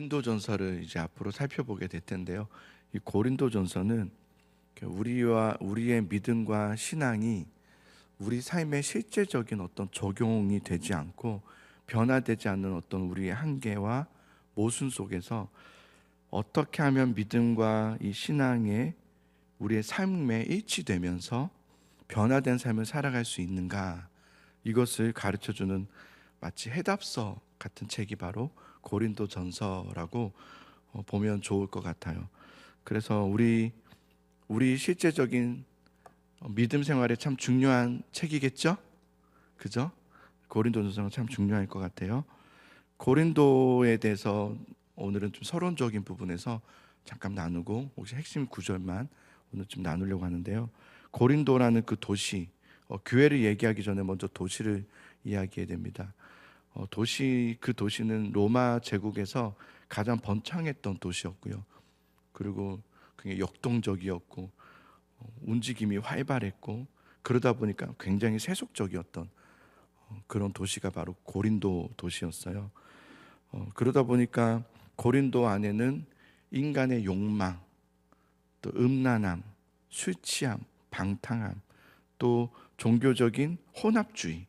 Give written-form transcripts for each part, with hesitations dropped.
고린도전서를 이제 앞으로 살펴보게 될 텐데요. 이 고린도전서는 우리의 믿음과 신앙이 우리 삶에 실제적인 어떤 적용이 되지 않고 변화되지 않는 어떤 우리의 한계와 모순 속에서 어떻게 하면 믿음과 이 신앙에 우리의 삶에 일치되면서 변화된 삶을 살아갈 수 있는가, 이것을 가르쳐주는 마치 해답서 같은 책이 바로 고린도전서라고 보면 좋을 것 같아요. 그래서 우리 실제적인 믿음 생활에 참 중요한 책이겠죠? 그죠? 고린도전서가 참 중요할 것 같아요. 고린도에 대해서 오늘은 좀 서론적인 부분에서 잠깐 나누고 혹시 핵심 구절만 오늘 좀 나누려고 하는데요. 고린도라는 그 도시, 교회를 얘기하기 전에 먼저 도시를 이야기해야 됩니다. 그 도시는 로마 제국에서 가장 번창했던 도시였고요. 그리고 굉장히 역동적이었고 움직임이 활발했고, 그러다 보니까 굉장히 세속적이었던 그런 도시가 바로 고린도 도시였어요. 그러다 보니까 고린도 안에는 인간의 욕망, 또 음란함, 술 취함, 방탕함, 또 종교적인 혼합주의,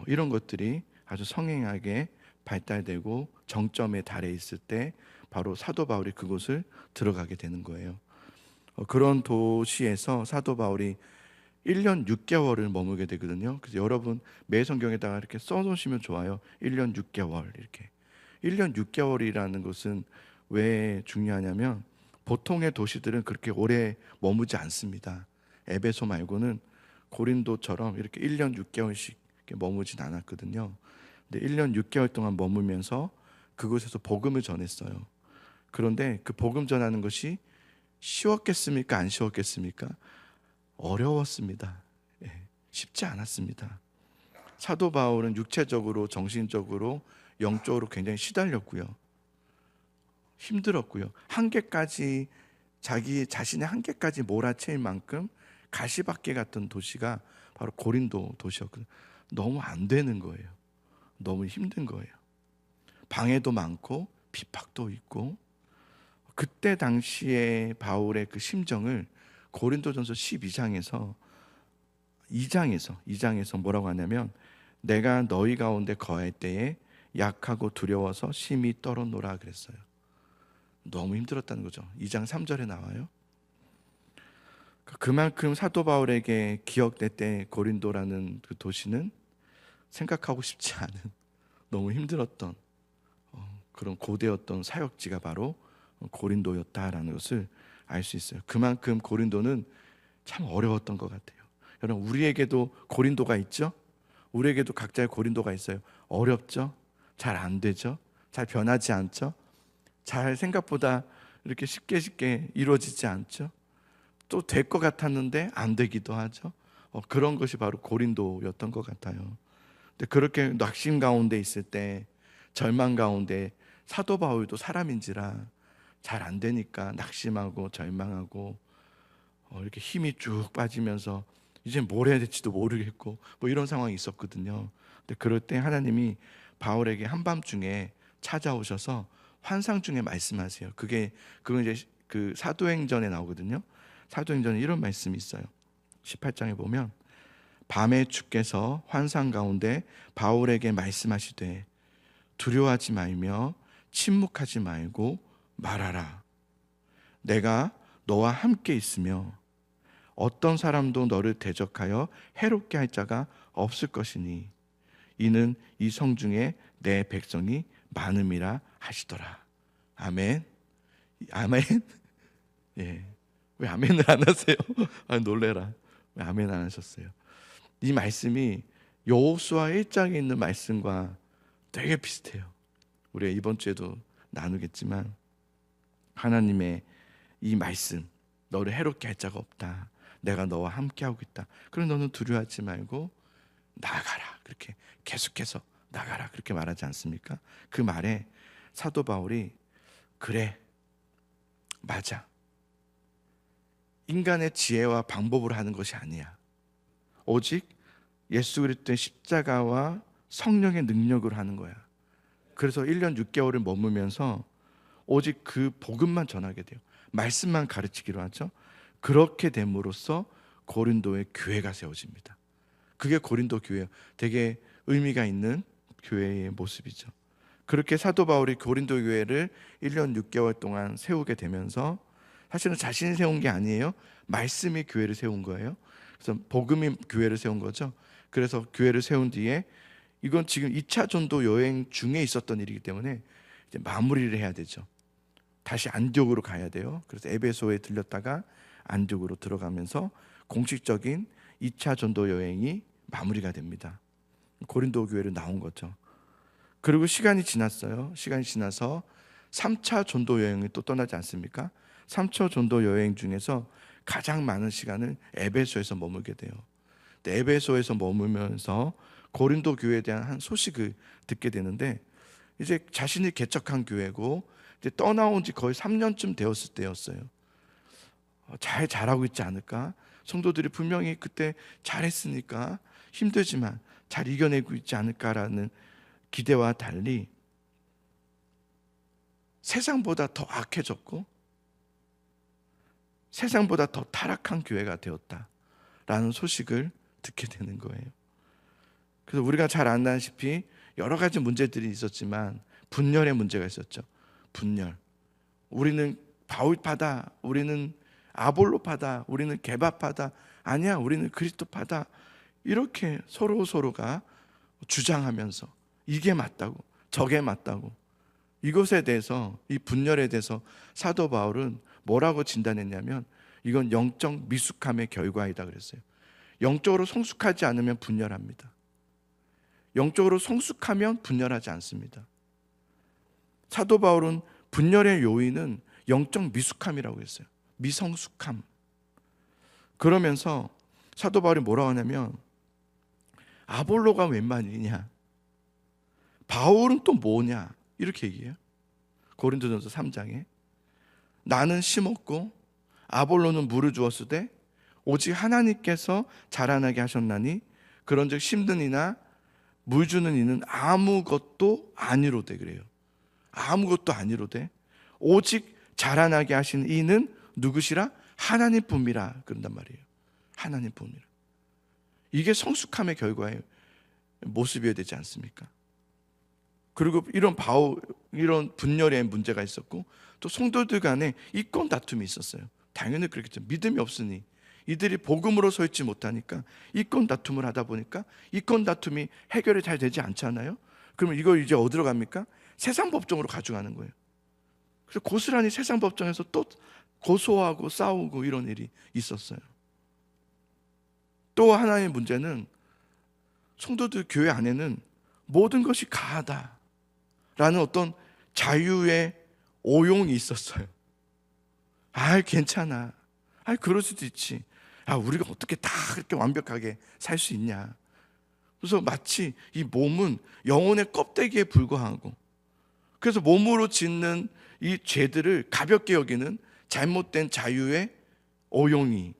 이런 것들이 아주 성행하게 발달되고 정점에 달해 있을 때 바로 사도 바울이 그곳을 들어가게 되는 거예요. 그런 도시에서 사도 바울이 1년 6개월을 머물게 되거든요. 그래서 여러분 매 성경에다가 이렇게 써놓으시면 좋아요. 1년 6개월 이렇게. 1년 6개월이라는 것은 왜 중요하냐면 보통의 도시들은 그렇게 오래 머무지 않습니다. 에베소 말고는 고린도처럼 이렇게 1년 6개월씩 이렇게 머무진 않았거든요. 근데 1년 6개월 동안 머물면서 그곳에서 복음을 전했어요. 그런데 그 복음 전하는 것이 쉬웠겠습니까? 안 쉬웠겠습니까? 어려웠습니다. 쉽지 않았습니다. 사도 바울은 육체적으로, 정신적으로, 영적으로 굉장히 시달렸고요. 힘들었고요. 한계까지, 자기 자신의 한계까지 몰아칠 만큼 가시밭길 같은 도시가 바로 고린도 도시였거든요. 너무 안 되는 거예요. 너무 힘든 거예요. 방해도 많고 핍박도 있고. 그때 당시에 바울의 그 심정을 고린도전서 2장에서 뭐라고 하냐면, 내가 너희 가운데 거할 때에 약하고 두려워서 심히 떨어노라 그랬어요. 너무 힘들었다는 거죠. 2장 3절에 나와요. 그만큼 사도 바울에게 기억될 때 고린도라는 그 도시는 생각하고 싶지 않은, 너무 힘들었던 그런 고대였던 사역지가 바로 고린도였다라는 것을 알 수 있어요. 그만큼 고린도는 참 어려웠던 것 같아요. 여러분, 우리에게도 고린도가 있죠? 우리에게도 각자의 고린도가 있어요. 어렵죠? 잘 안 되죠? 잘 변하지 않죠? 잘 생각보다 이렇게 쉽게 이루어지지 않죠? 또 될 것 같았는데 안 되기도 하죠. 그런 것이 바로 고린도였던 것 같아요. 근데 그렇게 낙심 가운데 있을 때, 절망 가운데, 사도 바울도 사람인지라 잘 안 되니까 낙심하고 절망하고 이렇게 힘이 쭉 빠지면서 이제 뭘 해야 될지도 모르겠고 뭐 이런 상황이 있었거든요. 근데 그럴 때 하나님이 바울에게 한밤중에 찾아오셔서 환상 중에 말씀하세요. 그건 이제 그 사도행전에 나오거든요. 사도행전에 이런 말씀이 있어요. 18장에 보면, 밤에 주께서 환상 가운데 바울에게 말씀하시되 두려워하지 말며 침묵하지 말고 말하라. 내가 너와 함께 있으며 어떤 사람도 너를 대적하여 해롭게 할 자가 없을 것이니 이는 이 성중에 내 백성이 많음이라 하시더라. 아멘. 아멘. 예. 왜 아멘을 안 하세요? 놀래라. 왜 아멘 안 하셨어요? 이 말씀이 여호수아 1장에 있는 말씀과 되게 비슷해요. 우리가 이번 주에도 나누겠지만, 하나님의 이 말씀, 너를 해롭게 할 자가 없다, 내가 너와 함께하고 있다, 그럼 너는 두려워하지 말고 나가라, 그렇게 계속해서 나가라, 그렇게 말하지 않습니까? 그 말에 사도 바울이 그래, 맞아, 인간의 지혜와 방법으로 하는 것이 아니야. 오직 예수 그리스도의 십자가와 성령의 능력으로 하는 거야. 그래서 1년 6개월을 머물면서 오직 그 복음만 전하게 돼요. 말씀만 가르치기로 하죠. 그렇게 됨으로써 고린도의 교회가 세워집니다. 그게 고린도 교회예요. 되게 의미가 있는 교회의 모습이죠. 그렇게 사도 바울이 고린도 교회를 1년 6개월 동안 세우게 되면서 사실은 자신이 세운 게 아니에요. 말씀이 교회를 세운 거예요. 그래서 복음이 교회를 세운 거죠. 그래서 교회를 세운 뒤에 이건 지금 2차 전도 여행 중에 있었던 일이기 때문에 이제 마무리를 해야 되죠. 다시 안디옥으로 가야 돼요. 그래서 에베소에 들렸다가 안디옥으로 들어가면서 공식적인 2차 전도 여행이 마무리가 됩니다. 고린도 교회로 나온 거죠. 그리고 시간이 지났어요. 시간이 지나서 3차 전도 여행을 또 떠나지 않습니까? 3차 전도 여행 중에서 가장 많은 시간을 에베소에서 머물게 돼요. 에베소에서 머물면서 고린도 교회에 대한 한 소식을 듣게 되는데, 이제 자신이 개척한 교회고 이제 떠나온 지 거의 3년쯤 되었을 때였어요. 잘 자라고 있지 않을까? 성도들이 분명히 그때 잘했으니까 힘들지만 잘 이겨내고 있지 않을까라는 기대와 달리 세상보다 더 악해졌고 세상보다 더 타락한 교회가 되었다라는 소식을 듣게 되는 거예요. 그래서 우리가 잘 안다시피 여러 가지 문제들이 있었지만 분열의 문제가 있었죠. 분열. 우리는 바울파다, 우리는 아볼로파다, 우리는 게바파다, 아니야 우리는 그리스도파다, 이렇게 서로가 주장하면서 이게 맞다고 저게 맞다고, 이것에 대해서, 이 분열에 대해서 사도 바울은 뭐라고 진단했냐면 이건 영적 미숙함의 결과이다 그랬어요. 영적으로 성숙하지 않으면 분열합니다. 영적으로 성숙하면 분열하지 않습니다. 사도 바울은 분열의 요인은 영적 미숙함이라고 했어요. 미성숙함. 그러면서 사도 바울이 뭐라고 하냐면 아볼로가 웬 말이냐, 바울은 또 뭐냐, 이렇게 얘기해요. 고린도전서 3장에 나는 심었고 아볼로는 물을 주었으되 오직 하나님께서 자라나게 하셨나니 그런즉 심는 이나 물 주는 이는 아무것도 아니로되, 그래요. 아무것도 아니로되 오직 자라나게 하신 이는 누구시라? 하나님뿐이라 그런단 말이에요. 하나님뿐이라. 이게 성숙함의 결과의 모습이어야 되지 않습니까? 그리고 이런 분열의 문제가 있었고 또 성도들 간에 이권 다툼이 있었어요. 당연히 그렇겠죠. 믿음이 없으니 이들이 복음으로 서 있지 못하니까 이권 다툼을 하다 보니까 이권 다툼이 해결이 잘 되지 않잖아요. 그러면 이걸 이제 어디로 갑니까? 세상 법정으로 가져가는 거예요. 그래서 고스란히 세상 법정에서 또 고소하고 싸우고 이런 일이 있었어요. 또 하나의 문제는 성도들 교회 안에는 모든 것이 가하다라는 어떤 자유의 오용이 있었어요. 괜찮아. 그럴 수도 있지. 우리가 어떻게 다 그렇게 완벽하게 살 수 있냐. 그래서 마치 이 몸은 영혼의 껍데기에 불과하고, 그래서 몸으로 짓는 이 죄들을 가볍게 여기는 잘못된 자유의 오용이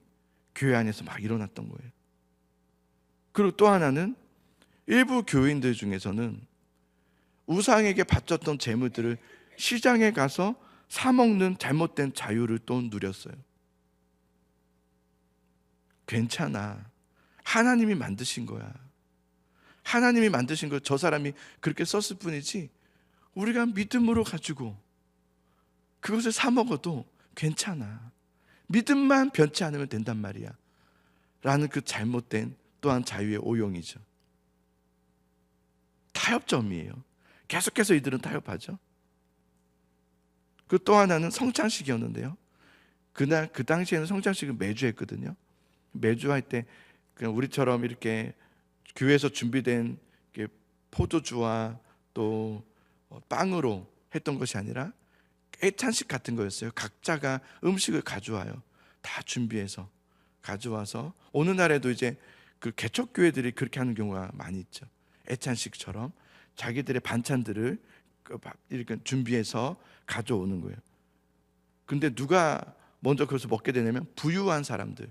교회 안에서 막 일어났던 거예요. 그리고 또 하나는 일부 교인들 중에서는 우상에게 바쳤던 재물들을 시장에 가서 사 먹는 잘못된 자유를 또 누렸어요. 괜찮아. 하나님이 만드신 거야. 하나님이 만드신 걸 저 사람이 그렇게 썼을 뿐이지 우리가 믿음으로 가지고 그것을 사 먹어도 괜찮아. 믿음만 변치 않으면 된단 말이야. 라는 그 잘못된 또한 자유의 오용이죠. 타협점이에요. 계속해서 이들은 타협하죠. 그 또 하나는 성찬식이었는데요. 그 당시에는 성찬식을 매주 했거든요. 매주 할 때 그냥 우리처럼 이렇게 교회에서 준비된 포도주와 또 빵으로 했던 것이 아니라 애찬식 같은 거였어요. 각자가 음식을 가져와요. 다 준비해서 가져와서 오는 날에도 이제 그 개척교회들이 그렇게 하는 경우가 많이 있죠. 애찬식처럼 자기들의 반찬들을 이렇게 준비해서 가져오는 거예요. 근데 누가 먼저 그것을 먹게 되냐면 부유한 사람들이,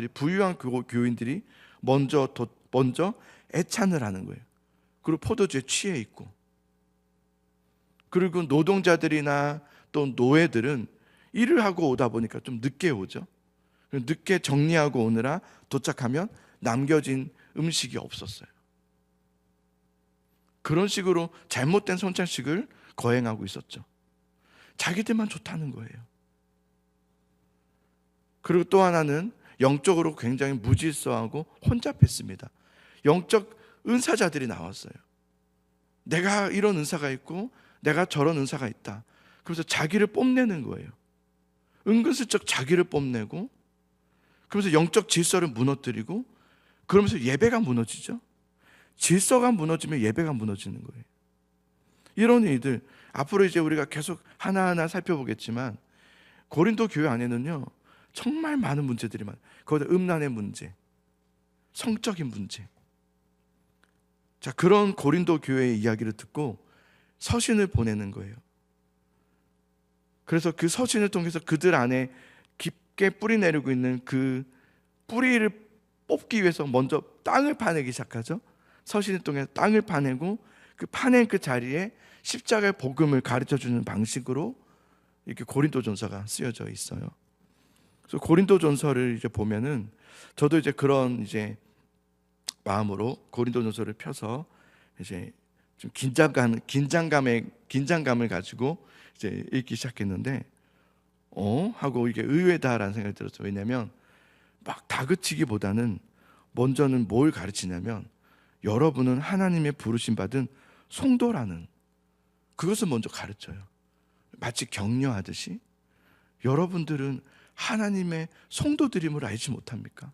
부유한 교인들이 먼저 애찬을 하는 거예요. 그리고 포도주에 취해 있고, 그리고 노동자들이나 또 노예들은 일을 하고 오다 보니까 좀 늦게 오죠. 늦게 정리하고 오느라 도착하면 남겨진 음식이 없었어요. 그런 식으로 잘못된 선창식을 거행하고 있었죠. 자기들만 좋다는 거예요. 그리고 또 하나는 영적으로 굉장히 무질서하고 혼잡했습니다. 영적 은사자들이 나왔어요. 내가 이런 은사가 있고 내가 저런 은사가 있다. 그래서 자기를 뽐내는 거예요. 은근슬쩍 자기를 뽐내고, 그러면서 영적 질서를 무너뜨리고, 그러면서 예배가 무너지죠. 질서가 무너지면 예배가 무너지는 거예요. 이런 일들 앞으로 이제 우리가 계속 하나하나 살펴보겠지만, 고린도 교회 안에는요 정말 많은 문제들이 많아요. 거기다 음란의 문제, 성적인 문제. 자, 그런 고린도 교회의 이야기를 듣고 서신을 보내는 거예요. 그래서 그 서신을 통해서 그들 안에 깊게 뿌리 내리고 있는 그 뿌리를 뽑기 위해서 먼저 땅을 파내기 시작하죠. 서신을 통해서 땅을 파내고, 그 파낸 그 자리에 십자가의 복음을 가르쳐주는 방식으로 이렇게 고린도전서가 쓰여져 있어요. 그래서 고린도전서를 이제 보면은 저도 이제 그런 이제 마음으로 고린도전서를 펴서 이제 좀 긴장감을 가지고 이제 읽기 시작했는데, 하고 이게 의외다라는 생각이 들었어요. 왜냐하면 막 다그치기보다는 먼저는 뭘 가르치냐면, 여러분은 하나님의 부르심 받은 성도라는 그것을 먼저 가르쳐요. 마치 격려하듯이 여러분들은 하나님의 성도들임을 알지 못합니까?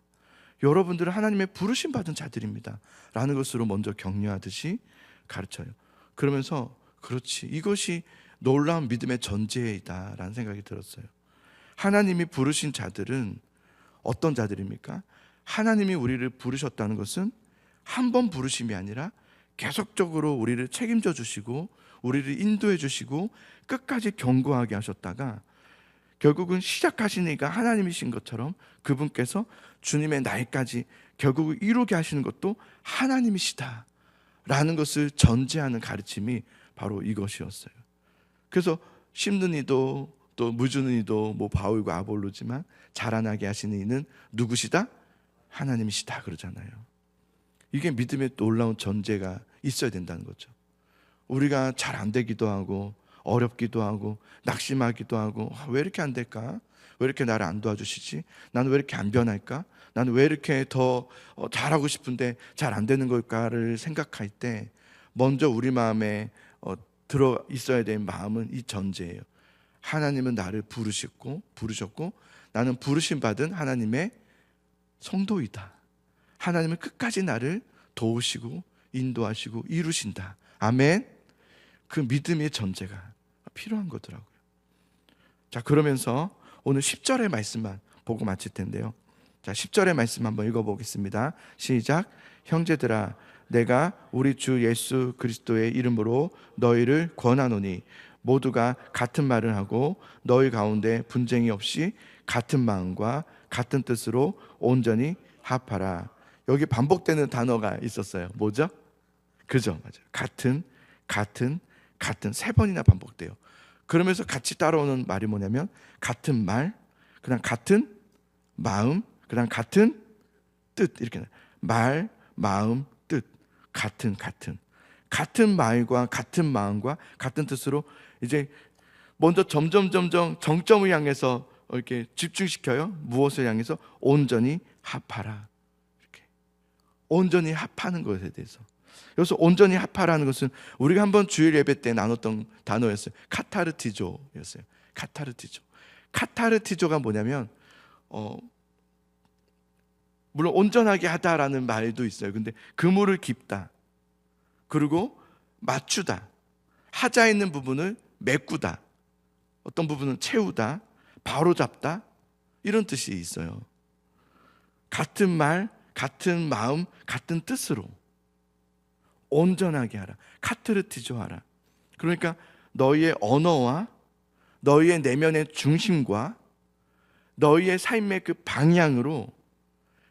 여러분들은 하나님의 부르심 받은 자들입니다 라는 것으로 먼저 격려하듯이 가르쳐요. 그러면서 그렇지, 이것이 놀라운 믿음의 전제이다 라는 생각이 들었어요. 하나님이 부르신 자들은 어떤 자들입니까? 하나님이 우리를 부르셨다는 것은 한 번 부르심이 아니라 계속적으로 우리를 책임져 주시고 우리를 인도해 주시고 끝까지 견고하게 하셨다가 결국은 시작하신 이가 하나님이신 것처럼 그분께서 주님의 날까지 결국 이루게 하시는 것도 하나님이시다 라는 것을 전제하는 가르침이 바로 이것이었어요. 그래서 심는 이도 또 무주는 이도 뭐 바울과 아볼로지만 자라나게 하시는 이는 누구시다? 하나님이시다 그러잖아요. 이게 믿음의 놀라운 전제가 있어야 된다는 거죠. 우리가 잘 안 되기도 하고 어렵기도 하고 낙심하기도 하고, 왜 이렇게 안 될까? 왜 이렇게 나를 안 도와주시지? 나는 왜 이렇게 안 변할까? 나는 왜 이렇게 더 잘하고 싶은데 잘 안 되는 걸까를 생각할 때 먼저 우리 마음에 들어 있어야 될 마음은 이 전제예요. 하나님은 나를 부르셨고 나는 부르심 받은 하나님의 성도이다. 하나님은 끝까지 나를 도우시고 인도하시고 이루신다. 아멘. 그 믿음의 전제가 필요한 거더라고요. 자, 그러면서 오늘 10절의 말씀만 보고 마칠 텐데요. 자, 10절의 말씀 한번 읽어보겠습니다. 시작. 형제들아, 내가 우리 주 예수 그리스도의 이름으로 너희를 권하노니 모두가 같은 말을 하고 너희 가운데 분쟁이 없이 같은 마음과 같은 뜻으로 온전히 합하라. 여기 반복되는 단어가 있었어요. 뭐죠? 그죠? 맞아요. 같은 세 번이나 반복돼요. 그러면서 같이 따라오는 말이 뭐냐면 같은 말, 그다음 같은 마음, 그다음 같은 뜻. 이렇게 말, 마음, 뜻. 같은 말과 같은 마음과 같은 뜻으로 이제 먼저 점점 정점을 향해서 이렇게 집중시켜요. 무엇을 향해서? 온전히 합하라. 이렇게 온전히 합하는 것에 대해서. 여기서 온전히 합하라는 것은 우리가 한번 주일 예배 때 나눴던 단어였어요. 카타르티조였어요. 카타르티조가 뭐냐면 물론 온전하게 하다라는 말도 있어요. 근데 그물을 깊다, 그리고 맞추다, 하자 있는 부분을 메꾸다, 어떤 부분은 채우다, 바로잡다, 이런 뜻이 있어요. 같은 말, 같은 마음, 같은 뜻으로 온전하게 하라. 카트르티조 하라. 그러니까 너희의 언어와 너희의 내면의 중심과 너희의 삶의 그 방향으로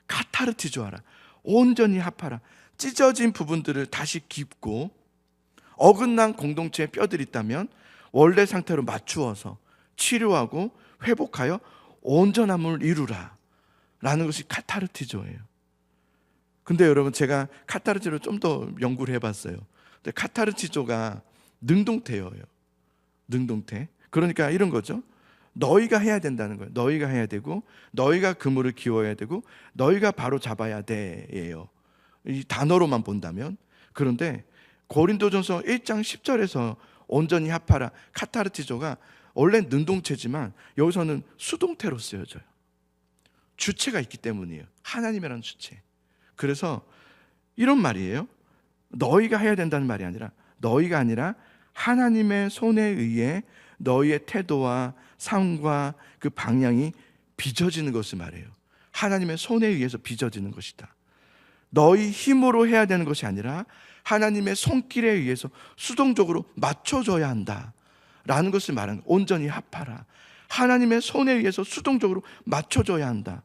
카타르티조 하라. 온전히 합하라. 찢어진 부분들을 다시 깁고 어긋난 공동체의 뼈들이 있다면 원래 상태로 맞추어서 치료하고 회복하여 온전함을 이루라 라는 것이 카타르티조예요. 근데 여러분, 제가 카타르티조를 좀 더 연구를 해봤어요. 근데 카타르티조가 능동태어예요. 능동태. 그러니까 이런 거죠. 너희가 해야 된다는 거예요. 너희가 해야 되고, 너희가 그물을 기워야 되고, 너희가 바로 잡아야 돼예요. 이 단어로만 본다면. 그런데 고린도전서 1장 10절에서 온전히 합하라, 카타르티조가 원래 능동체지만 여기서는 수동태로 쓰여져요. 주체가 있기 때문이에요. 하나님이라는 주체. 그래서 이런 말이에요. 너희가 해야 된다는 말이 아니라, 너희가 아니라 하나님의 손에 의해 너희의 태도와 삶과 그 방향이 빚어지는 것을 말해요. 하나님의 손에 의해서 빚어지는 것이다. 너희 힘으로 해야 되는 것이 아니라 하나님의 손길에 의해서 수동적으로 맞춰줘야 한다 라는 것을 말하는 거예요. 온전히 합하라. 하나님의 손에 의해서 수동적으로 맞춰줘야 한다.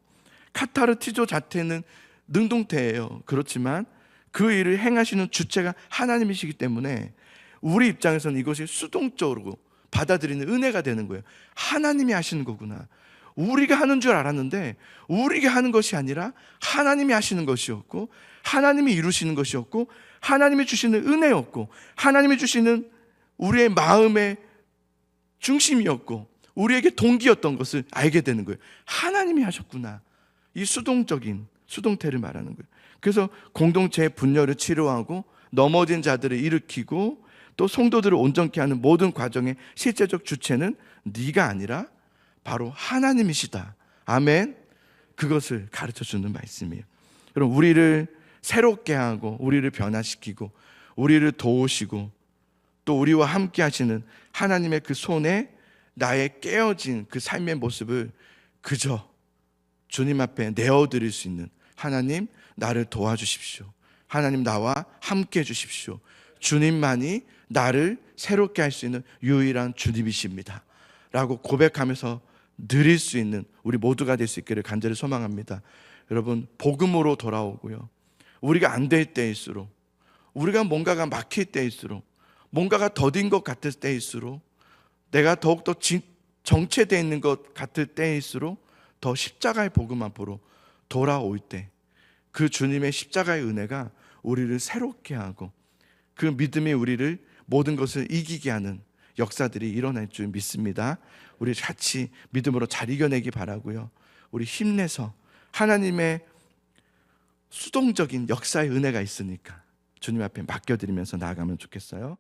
카타르티조 자체는 능동태예요. 그렇지만 그 일을 행하시는 주체가 하나님이시기 때문에 우리 입장에서는 이것이 수동적으로 받아들이는 은혜가 되는 거예요. 하나님이 하시는 거구나. 우리가 하는 줄 알았는데 우리가 하는 것이 아니라 하나님이 하시는 것이었고, 하나님이 이루시는 것이었고, 하나님이 주시는 은혜였고, 하나님이 주시는 우리의 마음의 중심이었고, 우리에게 동기였던 것을 알게 되는 거예요. 하나님이 하셨구나. 이 수동태를 말하는 거예요. 그래서 공동체의 분열을 치료하고 넘어진 자들을 일으키고 또 성도들을 온전케 하는 모든 과정의 실제적 주체는 네가 아니라 바로 하나님이시다. 아멘. 그것을 가르쳐주는 말씀이에요. 그럼 우리를 새롭게 하고 우리를 변화시키고 우리를 도우시고 또 우리와 함께 하시는 하나님의 그 손에 나의 깨어진 그 삶의 모습을 그저 주님 앞에 내어드릴 수 있는, 하나님 나를 도와주십시오. 하나님 나와 함께 해주십시오. 주님만이 나를 새롭게 할 수 있는 유일한 주님이십니다 라고 고백하면서 드릴 수 있는 우리 모두가 될 수 있기를 간절히 소망합니다. 여러분, 복음으로 돌아오고요, 우리가 안 될 때일수록, 우리가 뭔가가 막힐 때일수록, 뭔가가 더딘 것 같을 때일수록, 내가 더욱더 정체되어 있는 것 같을 때일수록 더 십자가의 복음 앞으로 돌아올 때 그 주님의 십자가의 은혜가 우리를 새롭게 하고 그 믿음이 우리를 모든 것을 이기게 하는 역사들이 일어날 줄 믿습니다. 우리 같이 믿음으로 잘 이겨내기 바라고요. 우리 힘내서 하나님의 수동적인 역사의 은혜가 있으니까 주님 앞에 맡겨드리면서 나아가면 좋겠어요.